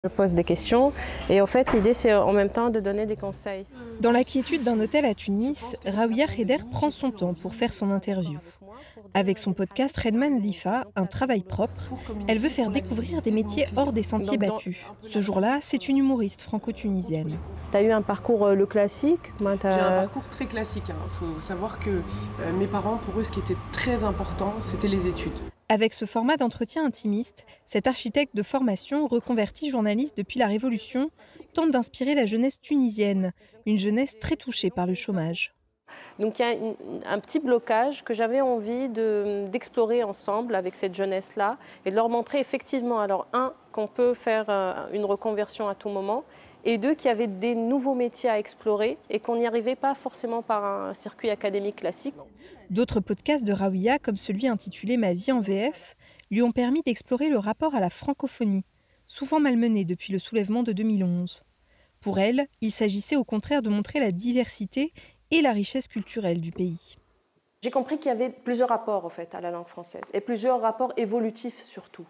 Je pose des questions et en fait l'idée c'est en même temps de donner des conseils. Dans la quiétude d'un hôtel à Tunis, Raouia Kheder prend son temps pour faire son interview. Avec son podcast Redman Lifa, un travail propre, elle veut faire découvrir des métiers hors des sentiers battus. Ce jour-là, c'est une humoriste franco-tunisienne. Tu as eu un parcours le classique? J'ai un parcours très classique. Il faut savoir que mes parents, pour eux, ce qui était très important, c'était les études. Avec ce format d'entretien intimiste, cet architecte de formation, reconverti journaliste depuis la Révolution, tente d'inspirer la jeunesse tunisienne, une jeunesse très touchée par le chômage. Donc il y a un petit blocage que j'avais envie d'explorer ensemble avec cette jeunesse-là et de leur montrer effectivement, alors qu'on peut faire une reconversion à tout moment, et deux, qu'il y avait des nouveaux métiers à explorer et qu'on n'y arrivait pas forcément par un circuit académique classique. D'autres podcasts de Raouia, comme celui intitulé Ma vie en VF, lui ont permis d'explorer le rapport à la francophonie, souvent malmené depuis le soulèvement de 2011. Pour elle, il s'agissait au contraire de montrer la diversité et la richesse culturelle du pays. J'ai compris qu'il y avait plusieurs rapports en fait, à la langue française, et plusieurs rapports évolutifs surtout.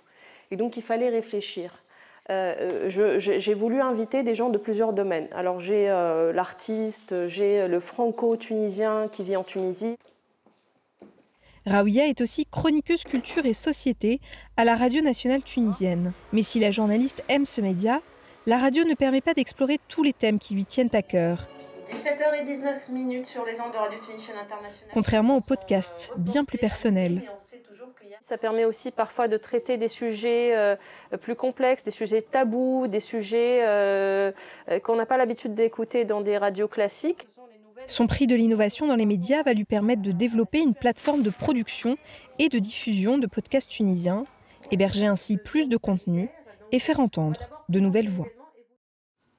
Et donc il fallait réfléchir. J'ai voulu inviter des gens de plusieurs domaines. Alors j'ai l'artiste, j'ai le franco-tunisien qui vit en Tunisie. Raouia est aussi chroniqueuse culture et société à la radio nationale tunisienne. Mais si la journaliste aime ce média, la radio ne permet pas d'explorer tous les thèmes qui lui tiennent à cœur. 17h19 sur les ondes de Radio Tunisienne Internationale. Contrairement au podcast, bien plus personnel. Ça permet aussi parfois de traiter des sujets plus complexes, des sujets tabous, des sujets qu'on n'a pas l'habitude d'écouter dans des radios classiques. Son prix de l'innovation dans les médias va lui permettre de développer une plateforme de production et de diffusion de podcasts tunisiens, héberger ainsi plus de contenu et faire entendre de nouvelles voix.